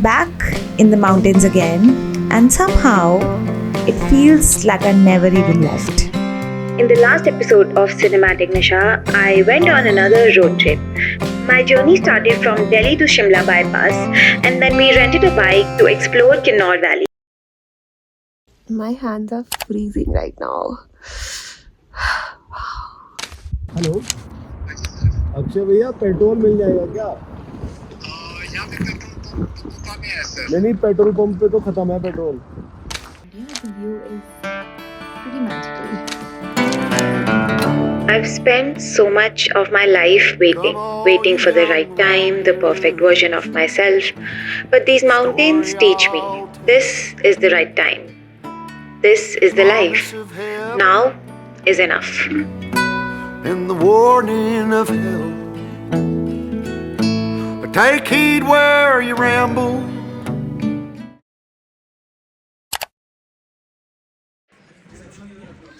back in the mountains again, and somehow it feels like I never even left. In the last episode of Cinematic Nisha, I went on another road trip. My journey started from Delhi to Shimla by bus, and then we rented a bike to explore Kinnaur Valley. My hands are freezing right now. Hello Akshay भैया petrol मिल जाएगा क्या? यहाँ पे petrol pump कम है sir. नहीं petrol pump पे तो खत्म है petrol. The view is pretty magical. I've spent so much of my life waiting for the right time, the perfect version of myself. But these mountains teach me, this is the right time. This is the life. Now is enough. In the warning of hell, but take heed where you ramble.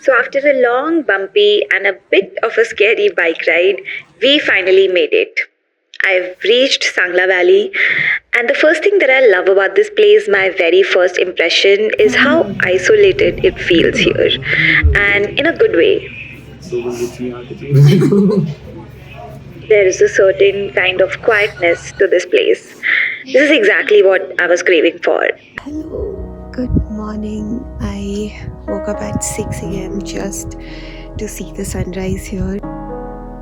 So after a long, bumpy and a bit of a scary bike ride, we finally made it. I've reached Sangla Valley, and the first thing that I love about this place, my very first impression, is how isolated it feels here, and in a good way. There is a certain kind of quietness to this place. This is exactly what I was craving for. Hello, good morning. I woke up at 6 a.m. just to see the sunrise here.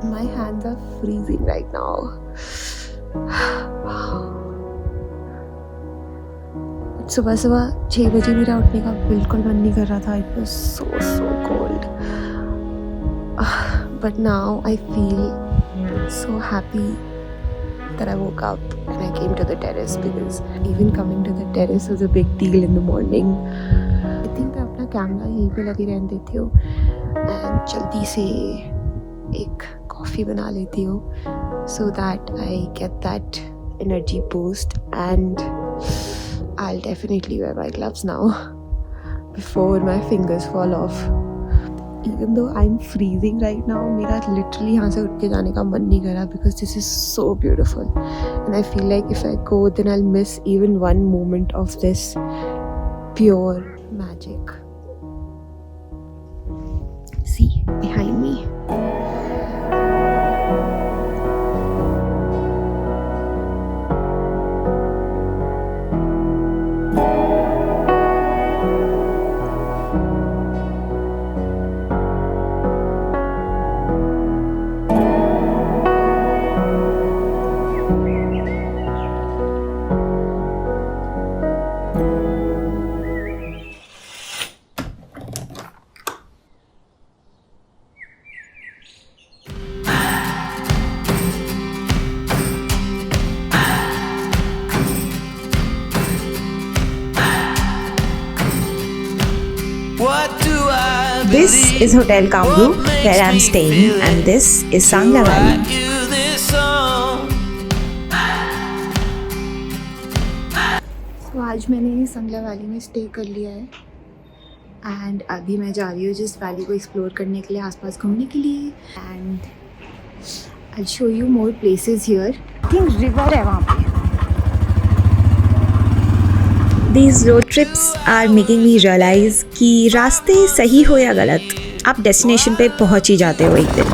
My hands are freezing right now. सुबह 6 बजे मेरा उठने का बिल्कुल मन नहीं कर रहा था. It was so cold. But now I feel so happy that I woke up and I came to the terrace, because even coming to the terrace was a big deal in the morning. I think मैं अपना camera यहीं पे लगी रहने देती हूँ and जल्दी से एक कॉफ़ी बना लेती हूँ so that I get that energy boost, and I'll definitely wear my gloves now before my fingers fall off. Even though I'm freezing right now, मेरा literally यहाँ से उठ के जाने का मन नहीं कर रहा, because this is so beautiful, and I feel like if I go then I'll miss even one moment of this pure magic. See, behind me. This is Hotel Kamru, where I'm staying, and this is Sangla Valley. So आज मैंने संगला valley में stay कर लिया है, and अभी मैं जा रही हूँ जिस वैली को एक्सप्लोर करने के लिए, आसपास घूमने के लिए, and I show you more places here. I think river है वहाँ पे. These road trips are making me realize कि रास्ते सही हो या गलत, आप डेस्टिनेशन पे पहुंच ही जाते हो एक दिन.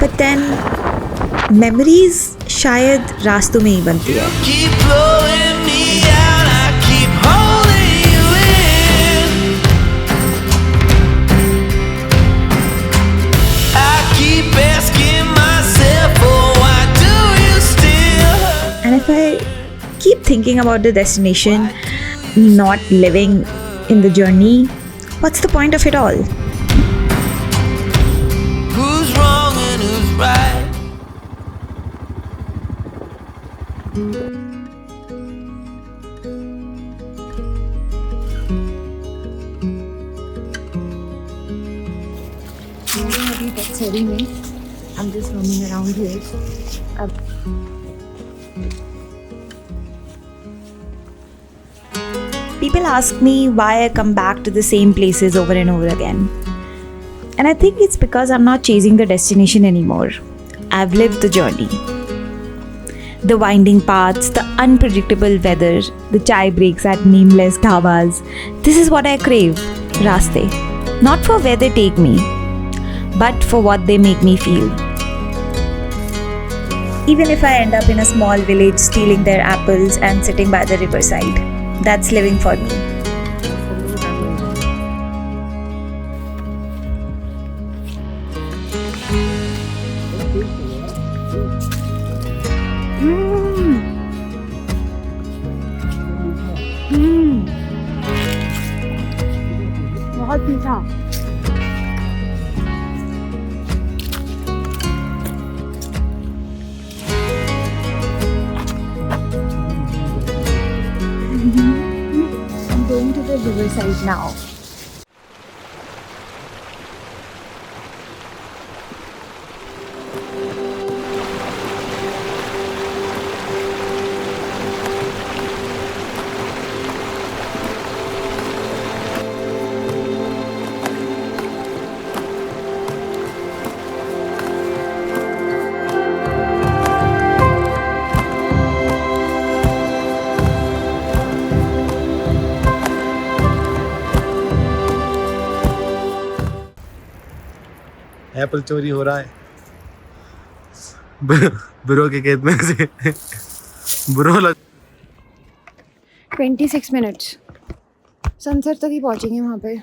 But then memories शायद रास्तों में ही बनती है. And if I keep thinking about the destination, not living in the journey, what's the point of it all? Who's wrong and who's right? अभी बक्सरी में I'm just roaming around here. People ask me why I come back to the same places over and over again. And I think it's because I'm not chasing the destination anymore. I've lived the journey. The winding paths, the unpredictable weather, the chai breaks at nameless dhabas. This is what I crave, Raste. Not for where they take me, but for what they make me feel. Even if I end up in a small village stealing their apples and sitting by the riverside, that's living for me. बहुत मीठा. I'm going to the riverside now. Apple चोरी हो रहा है bro के खेत में से ब्रो लग 26 minutes. सनसेट तक ही पहुँचेंगे वहाँ पे.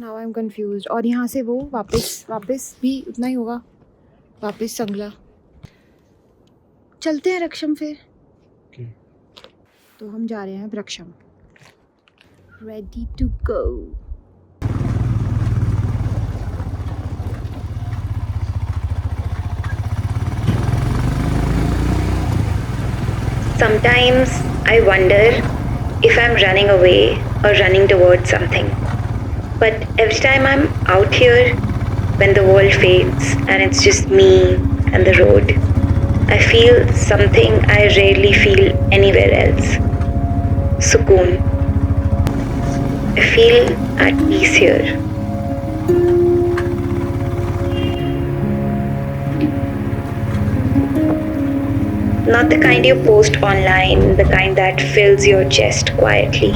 Now I am confused. और यहाँ से वो वापस भी उतना ही होगा. वापस संगला. चलते हैं रक्षम फिर. तो हम जा रहे हैं Rakcham. Ready to go. Sometimes I wonder if I'm running away or running towards something. But every time I'm out here, when the world fades and it's just me and the road, I feel something I rarely feel anywhere else. Sukoon. I feel at peace here. Not the kind you post online, the kind that fills your chest quietly.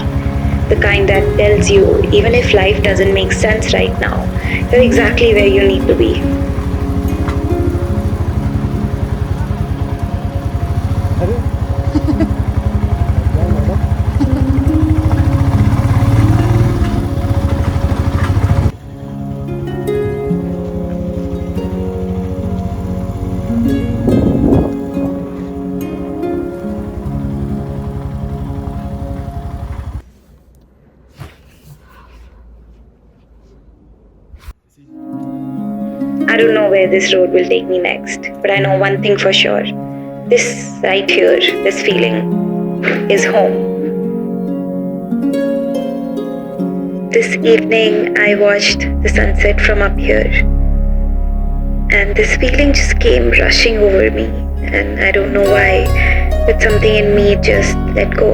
The kind that tells you, even if life doesn't make sense right now, you're exactly where you need to be. I don't know where this road will take me next, but I know one thing for sure. This right here, this feeling, is home. This evening, I watched the sunset from up here, and this feeling just came rushing over me, and I don't know why, but something in me just let go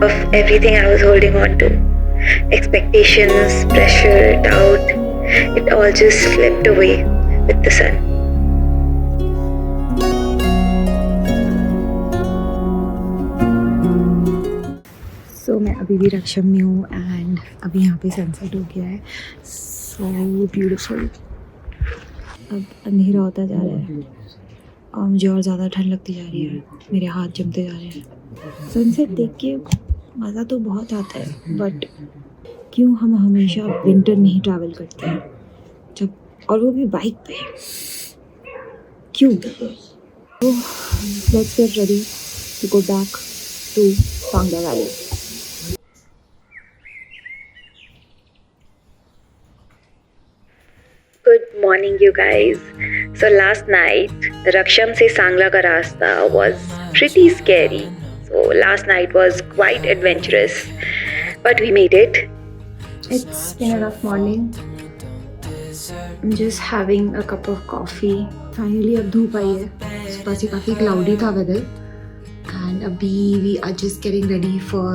of everything I was holding on to. Expectations, pressure, doubt, it all just slipped away with the sun. So मैं अभी भी रक्षम में हूँ and अभी यहाँ पे sunset हो गया है. So beautiful. अब अंधेरा होता जा रहा है और मुझे और ज़्यादा ठंड लगती जा रही है. मेरे हाथ जमते जा रहे हैं. सनसेट देख के मज़ा तो बहुत आता है, बट क्यों हम हमेशा विंटर में ही ट्रैवल करते हैं, जब और वो भी बाइक पे. क्यों? तो let's get ready to go back to Sangla valley. Good morning, you guys. So last night, Raksham se Sangla ka rasta was pretty scary. So last night was quite adventurous, but we made it. It's been a rough morning. I'm just having a cup of coffee. Finally अब धूप आई है. सुबह से काफ़ी cloudy था weather. And अभी we are just getting ready for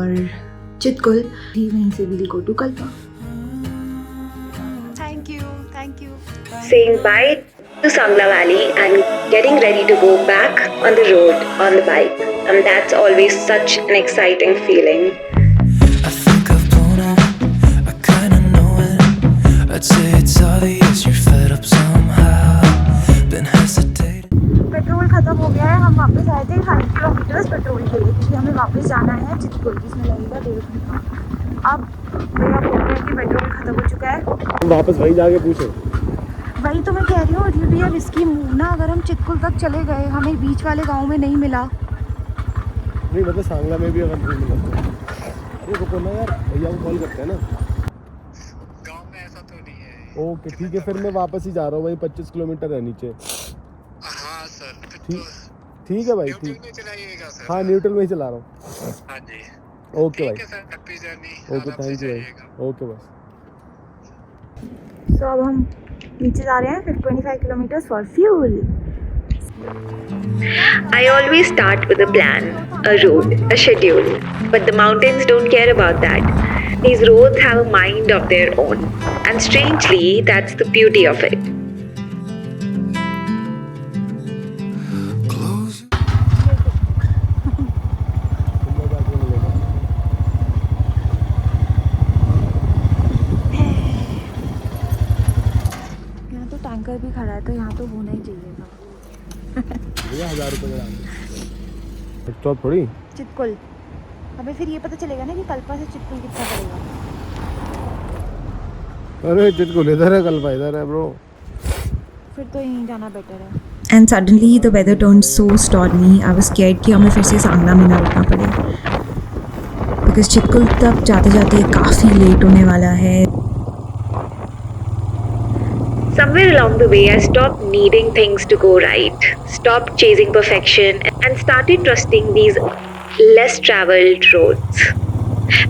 Chitkul. वहीं से we'll go to Kalpa. Thank you. Saying bye to Sangla Valley and getting ready to go back on the road on the bike. and that's always such an exciting feeling. I think I've blown it, I kinda know it. I'd say it's obvious you're fed up somehow. Been hesitating. Petrol खत्म हो गया है, हम वापस आए थे 5 kilometres petrol के लिए, क्योंकि हमें वापस जाना है चितकुल, जिसमें लगेगा 1.5 घंटा। अब भैया बोल रहे हैं कि पेट्रोल खत्म हो चुका है। वापस वहीं जाके पूछे। वही तो मैं कह रही हूँ, it will be a risky move ना, अगर हम चितकुल तक चले गए, हमें बीच वाले गाँव में नहीं मिला। नहीं मतलब सांगला में भी अगर नहीं मिला तो अरे रुको ना यार, भैया को कॉल करते हैं ना। गांव में ऐसा तो नहीं है। ओके ठीक है, फिर मैं वापस ही जा रहा हूँ, वहीं 25 किलोमीटर है नीचे। हाँ सर, ठीक है भाई, न्यूट्रल ठीक। में चलाइएगा सर। हाँ न्यूट्रल में ही चला रहा हूँ। हाँ जी। ओके ठीक भाई, है सर, हैप्पी जर्नी। ओके आराम से थैंक यू जाइएगा। भाई, ओके बस। तो अब हम नीचे जा रहे हैं, फिर 25 kilometres for fuel. I always start with a plan, a route, a schedule, but the mountains don't care about that. These roads have a mind of their own, and strangely, that's the beauty of it. Close your तुम लोग आके मिलेगा। यहाँ तो tanker भी खड़ा है, तो यहाँ तो होना ही चाहिए था। भैया 1000 रुपये का डाल स्टॉप थोड़ी। चितकुल, हमें फिर ये पता चलेगा ना कि कल्पा से चितकुल कितना पड़ेगा। अरे चितकुल इधर है, कल्पा इधर है ब्रो। फिर तो यहीं जाना बेटर है। And suddenly the weather turned so stormy. I was scared कि हमें फिर से सांगला में ना रुकना पड़े, because चितकुल तक जाते जाते काफ़ी लेट होने वाला है। Somewhere along the way, I stopped needing things to go right, stopped chasing perfection, and started trusting these less traveled roads.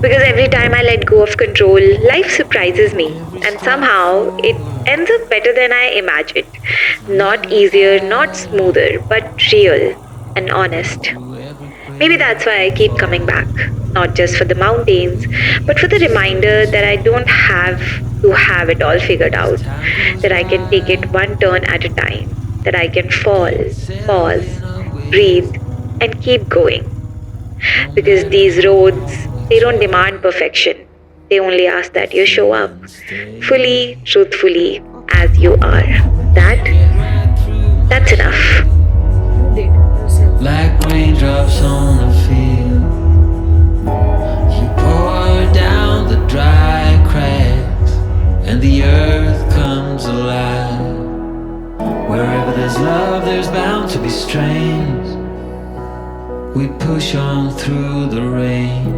Because every time I let go of control, life surprises me, and somehow it ends up better than I imagined. Not easier, not smoother, but real and honest. Maybe that's why I keep coming back, not just for the mountains, but for the reminder that I don't have to have it all figured out, that I can take it one turn at a time, that I can fall, pause, breathe, and keep going. Because these roads, they don't demand perfection. They only ask that you show up fully, truthfully, as you are. That's enough. like raindrops on a field. You pour down the dry cracks, and the earth comes alive. Wherever there's love, there's bound to be strains. We push on through the rain.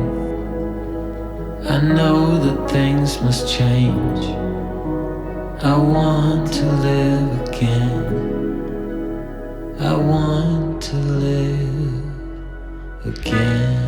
I know that things must change. I want to live again. I want to live again.